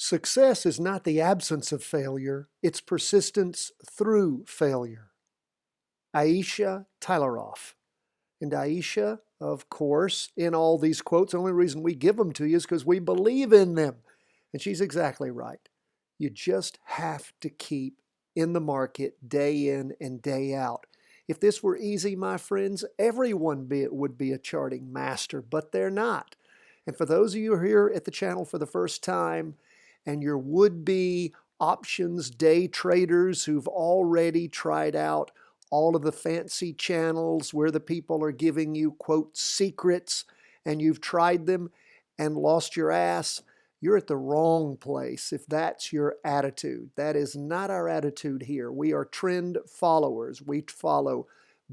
Success is not the absence of failure, it's persistence through failure. Aisha Tyleroff. And Aisha, of course, in all these quotes, the only reason we give them to you is because we believe in them. And she's exactly right. You just have to keep in the market day in and day out. If this were easy, my friends, everyone would be a charting master, but they're not. And for those of you who are here at the channel for the first time, and your would-be options day traders who've already tried out all of the fancy channels where the people are giving you, quote, secrets, and you've tried them and lost your ass, you're at the wrong place if that's your attitude. That is not our attitude here. We are trend followers. We follow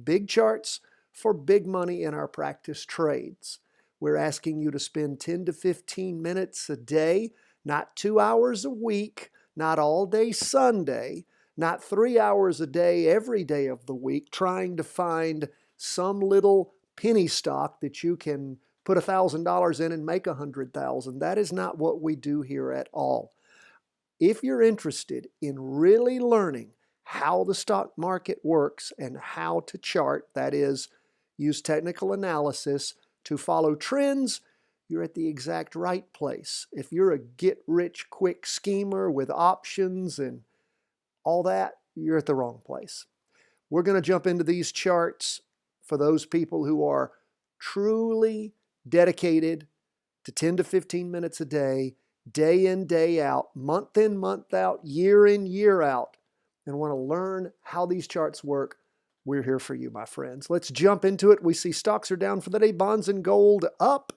big charts for big money in our practice trades. We're asking you to spend 10 to 15 minutes a day, not 2 hours a week, not all day Sunday, not 3 hours a day every day of the week, trying to find some little penny stock that you can put $1,000 in and make $100,000. That is not what we do here at all. If you're interested in really learning how the stock market works and how to chart, that is, use technical analysis to follow trends, you're at the exact right place. If you're a get-rich-quick schemer with options and all that, you're at the wrong place. We're going to jump into these charts for those people who are truly dedicated to 10 to 15 minutes a day in, day out, month in, month out, year in, year out, and want to learn how these charts work. We're here for you, my friends. Let's jump into it. We see stocks are down for the day, bonds and gold up.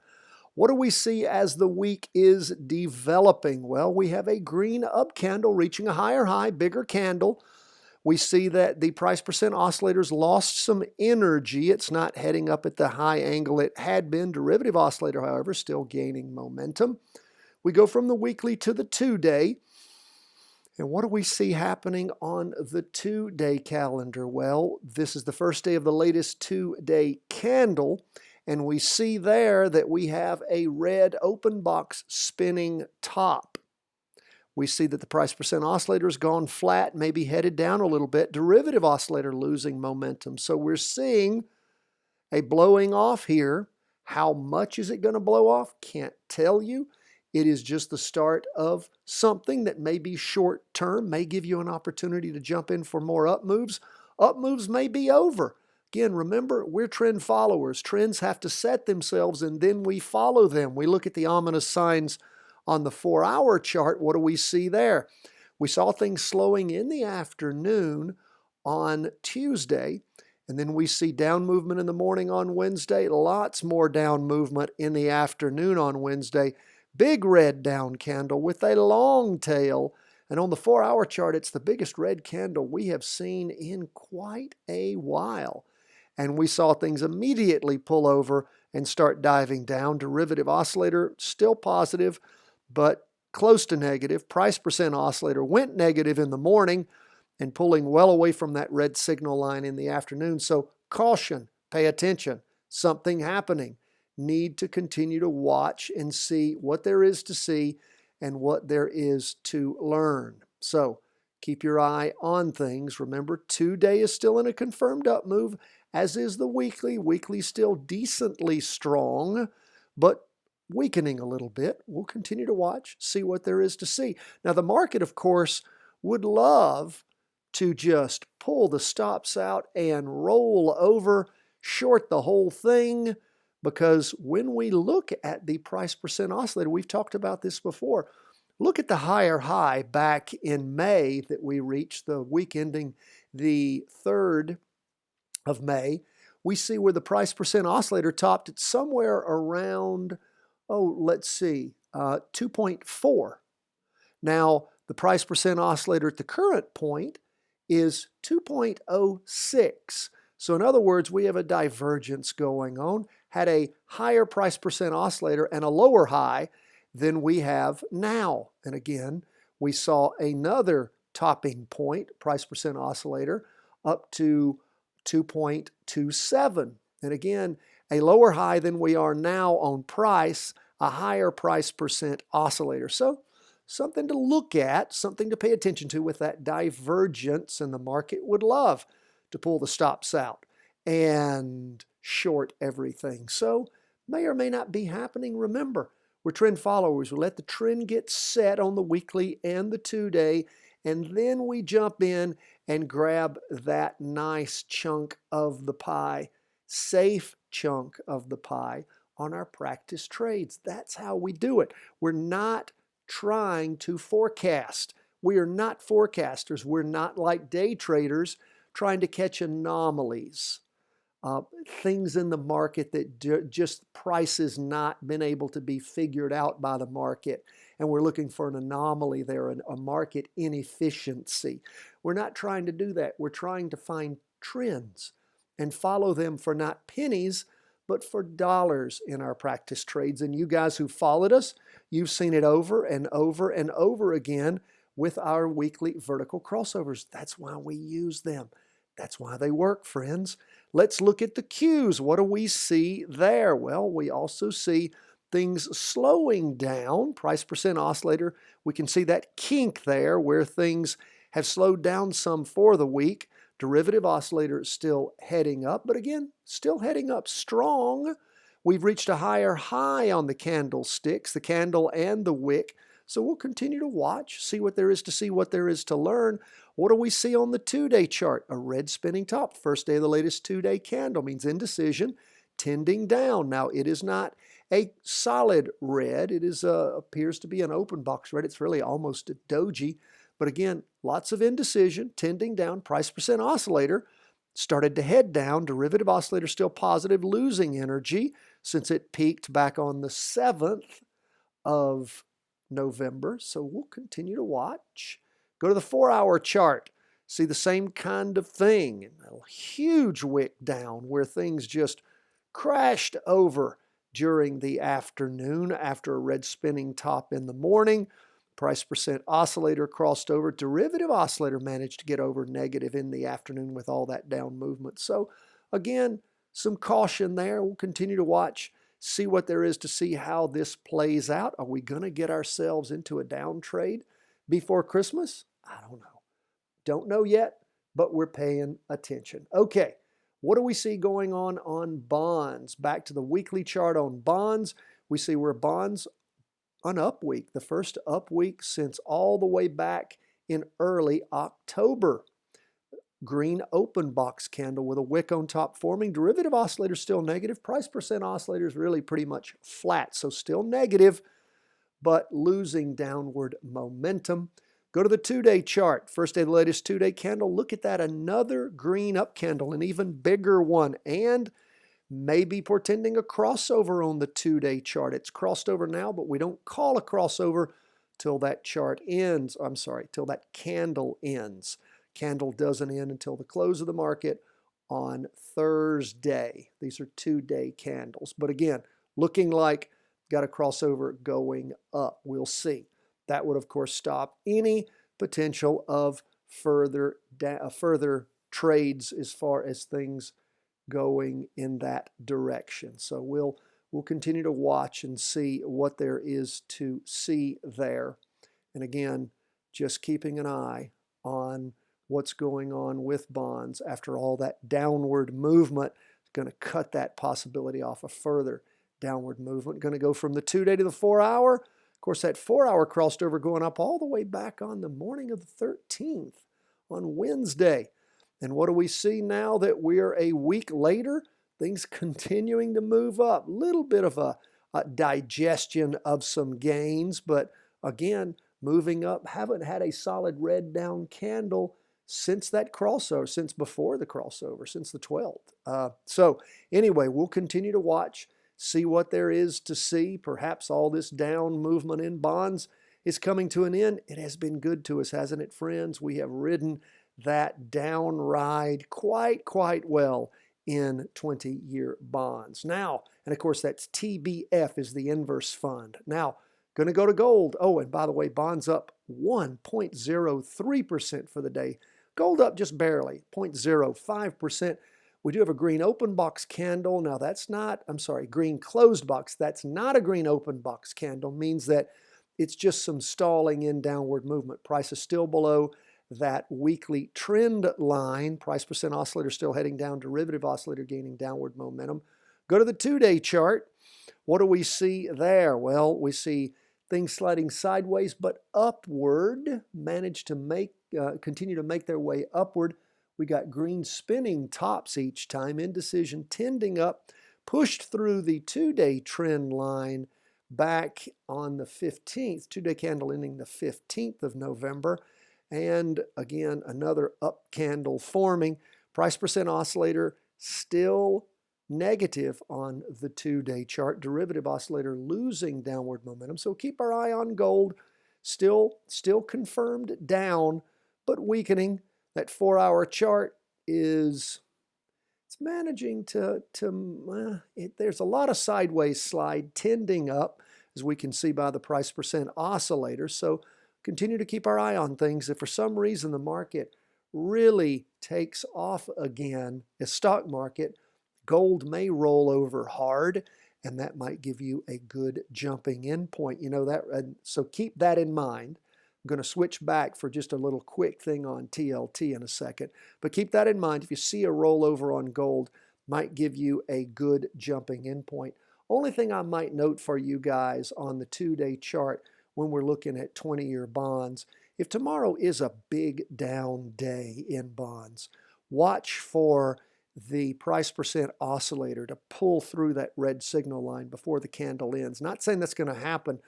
What do we see as the week is developing? Well, we have a green up candle reaching a higher high, bigger candle. We see that the price percent oscillator's lost some energy. It's not heading up at the high angle it had been. Derivative oscillator, however, still gaining momentum. We go from the weekly to the 2-day. And what do we see happening on the 2-day calendar? Well, this is the first day of the latest 2-day candle. And we see there that we have a red open box spinning top. We see that the price percent oscillator has gone flat, maybe headed down a little bit. Derivative oscillator losing momentum. So we're seeing a blowing off here. How much is it going to blow off? Can't tell you. It is just the start of something that may be short term, may give you an opportunity to jump in for more up moves. Up moves may be over. Again, remember, we're trend followers. Trends have to set themselves and then we follow them. We look at the ominous signs on the 4-hour chart. What do we see there? We saw things slowing in the afternoon on Tuesday, and then we see down movement in the morning on Wednesday. Lots more down movement in the afternoon on Wednesday. Big red down candle with a long tail. And on the 4-hour chart, it's the biggest red candle we have seen in quite a while. And we saw things immediately pull over and start diving down. Derivative oscillator still positive, but close to negative. Price percent oscillator went negative in the morning and pulling well away from that red signal line in the afternoon. So caution, pay attention, something happening. Need to continue to watch and see what there is to see and what there is to learn. So keep your eye on things. Remember, 2-day is still in a confirmed up move, as is the weekly. Weekly still decently strong, but weakening a little bit. We'll continue to watch, see what there is to see. Now, the market, of course, would love to just pull the stops out and roll over, short the whole thing, because when we look at the price percent oscillator, we've talked about this before. Look at the higher high back in May that we reached, the week ending the 3rd of May. We see where the price percent oscillator topped at somewhere around, 2.4. Now, the price percent oscillator at the current point is 2.06. So in other words, we have a divergence going on. Had a higher price percent oscillator and a lower high than we have now. And again, we saw another topping point, price percent oscillator, up to 2.27. And again, a lower high than we are now on price, a higher price percent oscillator. So something to look at, something to pay attention to with that divergence, and the market would love to pull the stops out and short everything. So may or may not be happening. Remember, we're trend followers. We let the trend get set on the weekly and the 2-day, and then we jump in and grab that nice chunk of the pie, safe chunk of the pie on our practice trades. That's how we do it. We're not trying to forecast. We are not forecasters. We're not like day traders trying to catch anomalies. Things in the market that just prices not been able to be figured out by the market, and we're looking for an anomaly there, a market inefficiency. We're not trying to do that. We're trying to find trends and follow them for not pennies, but for dollars in our practice trades. And you guys who followed us, you've seen it over and over and over again with our weekly vertical crossovers. That's why we use them. That's why they work, friends. Let's look at the cues. What do we see there? Well, we also see things slowing down. Price percent oscillator, we can see that kink there where things have slowed down some for the week. Derivative oscillator is still heading up, but again, still heading up strong. We've reached a higher high on the candlesticks, the candle and the wick. So we'll continue to watch, see what there is to see, what there is to learn. What do we see on the 2-day chart? A red spinning top. First day of the latest 2-day candle means indecision, tending down. Now, it is not a solid red. It is appears to be an open box red. It's really almost a doji. But again, lots of indecision, tending down. Price percent oscillator started to head down. Derivative oscillator still positive, losing energy since it peaked back on the 7th of November. So we'll continue to watch. Go to the 4-hour chart. See the same kind of thing. A huge wick down where things just crashed over during the afternoon after a red spinning top in the morning. Price percent oscillator crossed over. Derivative oscillator managed to get over negative in the afternoon with all that down movement. So again, some caution there. We'll continue to watch, see what there is to see how this plays out. Are we going to get ourselves into a down trade before Christmas? I don't know. Don't know yet, but we're paying attention. Okay, what do we see going on bonds? Back to the weekly chart on bonds. We see where bonds on up week, the first up week since all the way back in early October. Green open box candle with a wick on top forming. Derivative oscillator still negative. Price percent oscillator is really pretty much flat, so still negative, but losing downward momentum. Go to the 2-day chart. First day of the latest 2-day candle. Look at that. Another green up candle, an even bigger one, and maybe portending a crossover on the 2-day chart. It's crossed over now, but we don't call a crossover till that chart ends. I'm sorry, till that candle ends. Candle doesn't end until the close of the market on Thursday. These are 2-day candles. But again, looking like got a crossover going up. We'll see. That would, of course, stop any potential of further trades as far as things going in that direction. So we'll continue to watch and see what there is to see there. And again, just keeping an eye on what's going on with bonds after all that downward movement. It's going to cut that possibility off a further downward movement. Going to go from the 2-day to the 4-hour. Of course, that 4-hour crossed over going up all the way back on the morning of the 13th on Wednesday. And what do we see now that we're a week later? Things continuing to move up. A little bit of a digestion of some gains, but again, moving up. Haven't had a solid red down candle since that crossover, since before the crossover, since the 12th. So anyway, we'll continue to watch, see what there is to see. Perhaps all this down movement in bonds is coming to an end. It has been good to us, hasn't it, friends? We have ridden that down ride quite well in 20-year bonds. Now, and of course, that's TBF is the inverse fund. Now, going to go to gold. Oh, and by the way, bonds up 1.03% for the day. Gold up just barely, 0.05%. We do have a green open box candle. Now that's not, I'm sorry, green closed box. That's not a green open box candle. Means that it's just some stalling in downward movement. Price is still below that weekly trend line. Price percent oscillator still heading down. Derivative oscillator gaining downward momentum. Go to the 2-day chart. What do we see there? Well, we see things sliding sideways but upward. Managed to continue to make their way upward. We got green spinning tops each time. Indecision tending up. Pushed through the 2-day trend line back on the 15th. 2-day candle ending the 15th of November. And again, another up candle forming. Price percent oscillator still negative on the 2-day chart. Derivative oscillator losing downward momentum. So keep our eye on gold. Still confirmed down, but weakening. That 4-hour chart is managing there's a lot of sideways slide tending up, as we can see by the price percent oscillator. So continue to keep our eye on things. If for some reason the market really takes off again, a stock market, gold may roll over hard, and that might give you a good jumping in point. You know that, so keep that in mind. I'm going to switch back for just a little quick thing on TLT in a second, but keep that in mind. If you see a rollover on gold, might give you a good jumping in point. Only thing I might note for you guys on the 2-day chart when we're looking at 20-year bonds, if tomorrow is a big down day in bonds, watch for the price percent oscillator to pull through that red signal line before the candle ends. Not saying that's going to happen,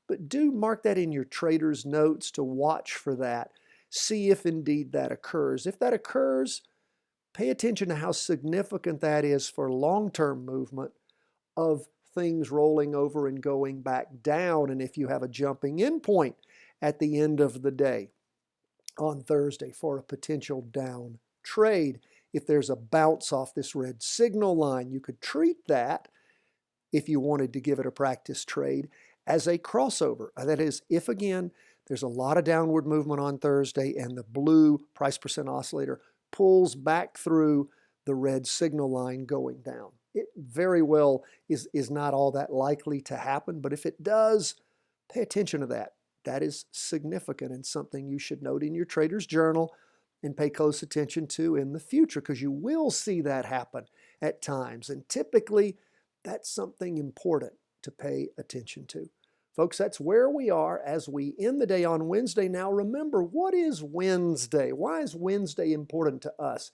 but do mark that in your trader's notes to watch for that. See if indeed that occurs. If that occurs, pay attention to how significant that is for long-term movement of things rolling over and going back down, and if you have a jumping in point at the end of the day on Thursday for a potential down trade. If there's a bounce off this red signal line, you could treat that, if you wanted to give it a practice trade, as a crossover. That is, if again there's a lot of downward movement on Thursday and the blue price percent oscillator pulls back through the red signal line going down. It very well is not all that likely to happen, but if it does, pay attention to that. That is significant and something you should note in your trader's journal and pay close attention to in the future, because you will see that happen at times. And typically, that's something important to pay attention to. Folks, that's where we are as we end the day on Wednesday. Now remember, what is Wednesday? Why is Wednesday important to us?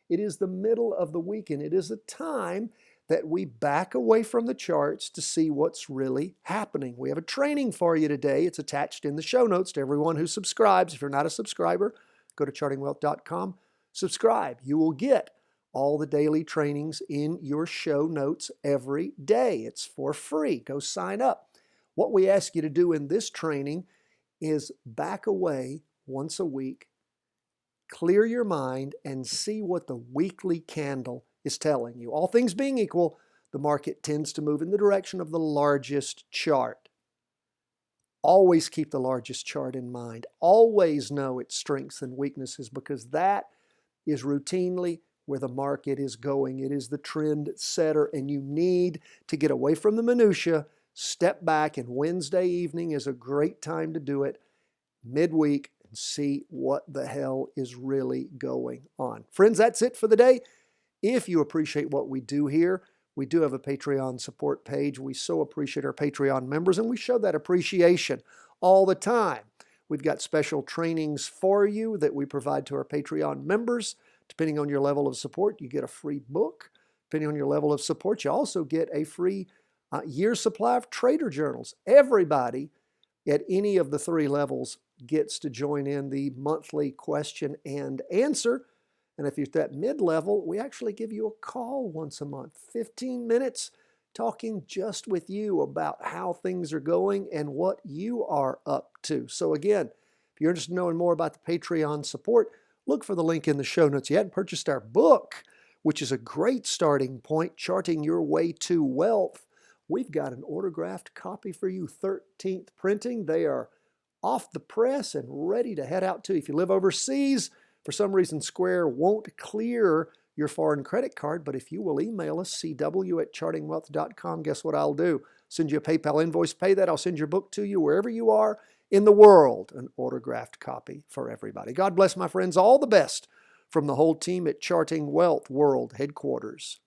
It is the middle of the weekend. It is a time that we back away from the charts to see what's really happening. We have a training for you today. It's attached in the show notes to everyone who subscribes. If you're not a subscriber, go to chartingwealth.com, subscribe. You will get all the daily trainings in your show notes every day. It's for free. Go sign up. What we ask you to do in this training is back away once a week, clear your mind, and see what the weekly candle is telling you. All things being equal, the market tends to move in the direction of the largest chart. Always keep the largest chart in mind. Always know its strengths and weaknesses, because that is routinely where the market is going. It is the trend setter, and you need to get away from the minutia, step back, and Wednesday evening is a great time to do it, midweek, and see what the hell is really going on. Friends, that's it for the day. If you appreciate what we do here, we do have a Patreon support page. We so appreciate our Patreon members, and we show that appreciation all the time. We've got special trainings for you that we provide to our Patreon members. Depending on your level of support, you get a free book. Depending on your level of support, you also get a free year's supply of trader journals. Everybody at any of the 3 levels gets to join in the monthly question and answer. And if you're at that mid-level, we actually give you a call once a month, 15 minutes, talking just with you about how things are going and what you are up to. So again, if you're interested in knowing more about the Patreon support, look for the link in the show notes. You hadn't purchased our book, which is a great starting point, Charting Your Way to Wealth. We've got an autographed copy for you, 13th printing. They are off the press and ready to head out to. If you live overseas, for some reason Square won't clear your foreign credit card, but if you will email us, cw@chartingwealth.com, guess what I'll do? Send you a PayPal invoice, pay that. I'll send your book to you wherever you are in the world, an autographed copy for everybody. God bless, my friends. All the best from the whole team at Charting Wealth World Headquarters.